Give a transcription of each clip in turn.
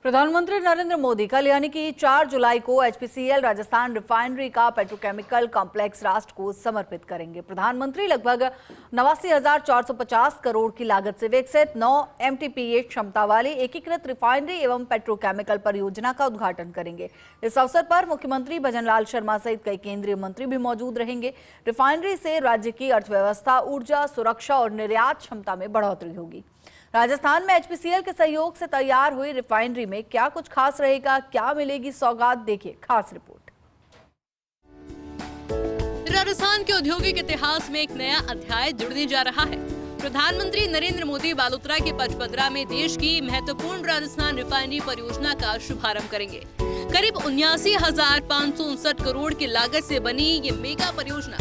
प्रधानमंत्री नरेंद्र मोदी कल यानी कि 4 जुलाई को एचपीसीएल राजस्थान रिफाइनरी का पेट्रोकेमिकल कॉम्प्लेक्स राष्ट्र को समर्पित करेंगे। प्रधानमंत्री लगभग 89,450 करोड़ की लागत से विकसित 9 MTPA क्षमता वाली एकीकृत रिफाइनरी एवं पेट्रोकेमिकल परियोजना का उद्घाटन करेंगे। इस अवसर पर मुख्यमंत्री भजनलाल शर्मा सहित कई केंद्रीय मंत्री भी मौजूद रहेंगे। रिफाइनरी से राज्य की अर्थव्यवस्था, ऊर्जा, सुरक्षा और निर्यात क्षमता में बढ़ोतरी होगी। राजस्थान में एचपीसीएल के सहयोग से तैयार हुई रिफाइनरी में क्या कुछ खास रहेगा, क्या मिलेगी सौगात, देखिए खास रिपोर्ट। राजस्थान के औद्योगिक इतिहास में एक नया अध्याय जुड़ने जा रहा है। प्रधानमंत्री नरेंद्र मोदी बालोतरा के पचपदरा में देश की महत्वपूर्ण राजस्थान रिफाइनरी परियोजना का शुभारंभ करेंगे। करीब 79,559 करोड़ की लागत से बनी ये मेगा परियोजना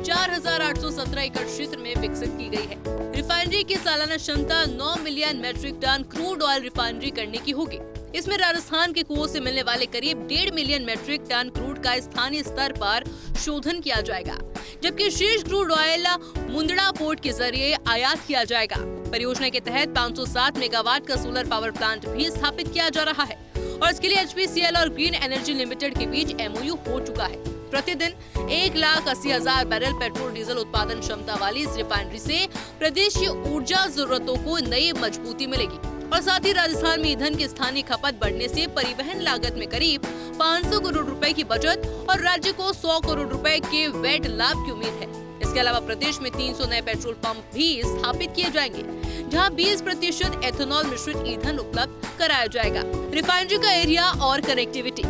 4,817 एकड़ क्षेत्र में विकसित की गई है। रिफाइनरी की सालाना क्षमता 9 million metric tonne crude oil refinery करने की होगी। इसमें राजस्थान के कुओं से मिलने वाले करीब 1.5 मिलियन मैट्रिक टन क्रूड का स्थानीय स्तर पर शोधन किया जाएगा, जबकि शेष क्रूड ऑयल मुंद्रा पोर्ट के जरिए आयात किया जाएगा। परियोजना के तहत 507 मेगावाट का सोलर पावर प्लांट भी स्थापित किया जा रहा है और इसके लिए एचपीसीएल और ग्रीन एनर्जी लिमिटेड के बीच MOU हो चुका है। प्रतिदिन 1,80,000 बैरल पेट्रोल डीजल उत्पादन क्षमता वाली इस रिफाइनरी से प्रदेश की ऊर्जा जरूरतों को नई मजबूती मिलेगी और साथ ही राजस्थान में ईंधन की स्थानीय खपत बढ़ने से परिवहन लागत में करीब 500 करोड़ रुपए की बचत और राज्य को 100 करोड़ रुपए के वैट लाभ की उम्मीद है। इसके अलावा प्रदेश में 300 नए पेट्रोल पंप भी स्थापित किए जाएंगे, जहां 20% एथेनॉल मिश्रित ईंधन उपलब्ध कराया जाएगा। रिफाइनरी का एरिया और कनेक्टिविटी।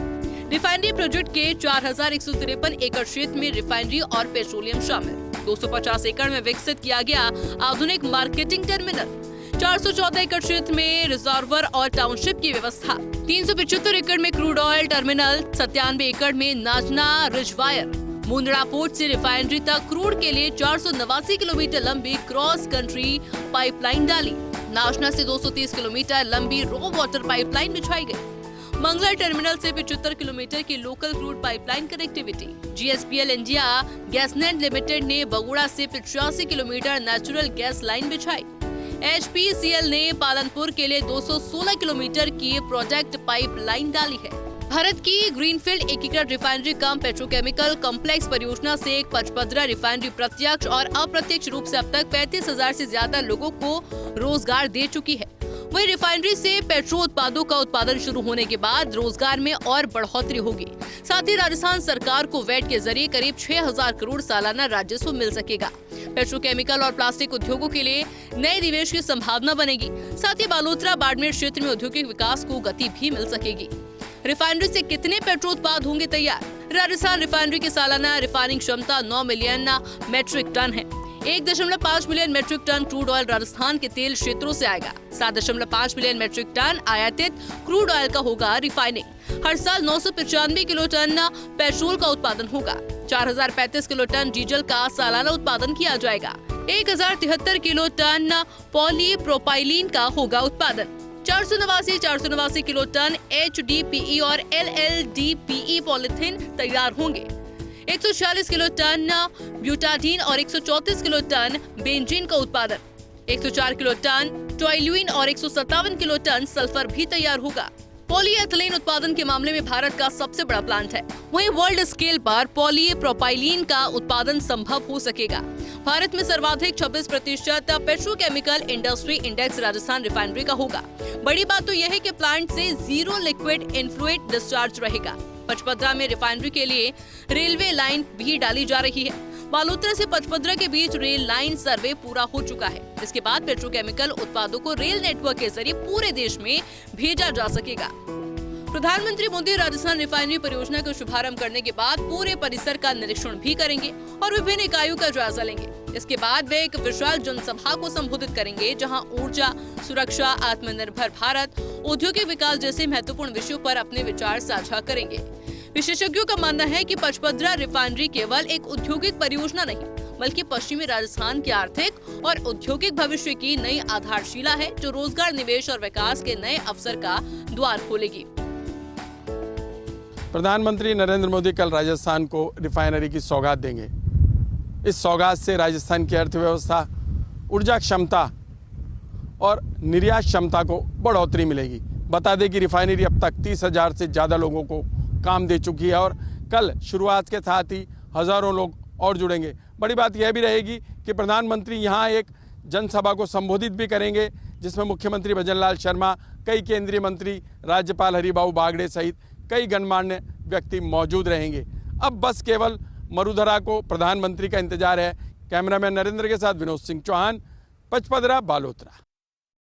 रिफाइनरी प्रोजेक्ट के 4,153 एकड़ क्षेत्र में रिफाइनरी और पेट्रोलियम शामिल। 250 एकड़ में विकसित किया गया आधुनिक मार्केटिंग टर्मिनल। 414 एकड़ क्षेत्र में रिजर्वर और टाउनशिप की व्यवस्था। 375 एकड़ में क्रूड ऑयल टर्मिनल। 97 एकड़ में नाजना रिजवायर। मुंद्रा पोर्ट से रिफाइनरी तक क्रूड के लिए 489 किलोमीटर लंबी क्रॉस कंट्री पाइपलाइन डाली। नाजना से 230 किलोमीटर लंबी रो वाटर पाइपलाइन बिछाई गई। मंगला टर्मिनल से 75 किलोमीटर की local crude pipeline connectivity. GSPL India Gasnet Limited ने बगुड़ा से 85 किलोमीटर नेचुरल गैस लाइन बिछाई। एचपीसीएल ने पालनपुर के लिए 216 किलोमीटर की प्रोजेक्ट पाइपलाइन डाली है। भारत की ग्रीनफील्ड एकीकृत रिफाइनरी कम पेट्रोकेमिकल कॉम्प्लेक्स परियोजना से एक पचपदरा रिफाइनरी प्रत्यक्ष और अप्रत्यक्ष रूप से अब तक 35,000 से ज्यादा लोगों को रोजगार दे चुकी है। वहीं रिफाइनरी से पेट्रोल उत्पादों का उत्पादन शुरू होने के बाद रोजगार में और बढ़ोतरी होगी। साथ ही राजस्थान सरकार को वैट के जरिए करीब 6,000 करोड़ सालाना राजस्व मिल सकेगा। पेट्रोकेमिकल और प्लास्टिक उद्योगों के लिए नए निवेश की संभावना बनेगी। साथ ही बालोतरा बाड़मेर क्षेत्र में औद्योगिक विकास को गति भी मिल सकेगी। रिफाइनरी से कितने पेट्रोल उत्पाद होंगे तैयार? राजस्थान रिफाइनरी की सालाना रिफाइनिंग क्षमता 9 मिलियन मैट्रिक टन है। 1.5 million metric tonne crude oil Rajasthan के तेल क्षेत्रों से आएगा। 7.5 मिलियन मैट्रिक टन आयातित क्रूड ऑयल का होगा रिफाइनिंग। हर साल 995 किलो टन पेट्रोल का उत्पादन होगा। 4,035 किलो टन डीजल का सालाना उत्पादन किया जाएगा। 1,073 किलो टन पॉलीप्रोपाइलीन का होगा उत्पादन। 489 किलो टन HDPE और LLDPE पॉलिथीन तैयार होंगे। 146 किलो टन ब्यूटाडीन और 134 किलो टन बेंजीन का उत्पादन। 104 किलो टन टॉइल्यूइन और 157 किलो टन सल्फर भी तैयार होगा। पॉलीएथिलीन उत्पादन के मामले में भारत का सबसे बड़ा प्लांट है। वहीं वर्ल्ड स्केल पर पॉलीप्रोपाइलीन का उत्पादन संभव हो सकेगा। भारत में सर्वाधिक 26% petrochemical industry index Rajasthan refinery का होगा। बड़ी बात तो यह है कि प्लांट से जीरो लिक्विड इन्फ्लुएंट डिस्चार्ज रहेगा। पचपदरा में रिफाइनरी के लिए रेलवे लाइन भी डाली जा रही है। बालोतरा से पचपदरा के बीच रेल लाइन सर्वे पूरा हो चुका है। इसके बाद पेट्रोकेमिकल उत्पादों को रेल नेटवर्क के जरिए पूरे देश में भेजा जा सकेगा। प्रधानमंत्री मोदी राजस्थान रिफाइनरी परियोजना का शुभारंभ करने के बाद पूरे परिसर का निरीक्षण भी करेंगे और विभिन्न इकाइयों का जायजा लेंगे। इसके बाद वे एक विशाल जनसभा को संबोधित करेंगे, जहां ऊर्जा, सुरक्षा, आत्मनिर्भर भारत, औद्योगिक विकास जैसे महत्वपूर्ण विषयों पर अपने विचार साझा करेंगे। विशेषज्ञों का मानना है कि पचपदरा रिफाइनरी केवल एक औद्योगिक परियोजना नहीं, बल्कि पश्चिमी राजस्थान के आर्थिक और औद्योगिक भविष्य की नई आधारशिला है, जो रोजगार, निवेश और विकास के नए अवसर का द्वार खोलेगी। प्रधानमंत्री नरेंद्र मोदी कल राजस्थान को रिफाइनरी की सौगात देंगे। इस सौगात से राजस्थान की अर्थव्यवस्था, ऊर्जा क्षमता और निर्यात क्षमता को बढ़ोतरी मिलेगी। बता दें कि रिफाइनरी अब तक 30,000 से ज़्यादा लोगों को काम दे चुकी है और कल शुरुआत के साथ ही हज़ारों लोग और जुड़ेंगे। बड़ी बात यह भी रहेगी कि प्रधानमंत्री यहाँ एक जनसभा को संबोधित भी करेंगे, जिसमें मुख्यमंत्री भजनलाल शर्मा, कई केंद्रीय मंत्री, राज्यपाल हरिभाऊ बागड़े सहित कई गणमान्य व्यक्ति मौजूद रहेंगे। अब बस केवल मरुधरा को प्रधानमंत्री का इंतजार है। कैमरामैन नरेंद्र के साथ विनोद सिंह चौहान, पचपदरा, बालोतरा।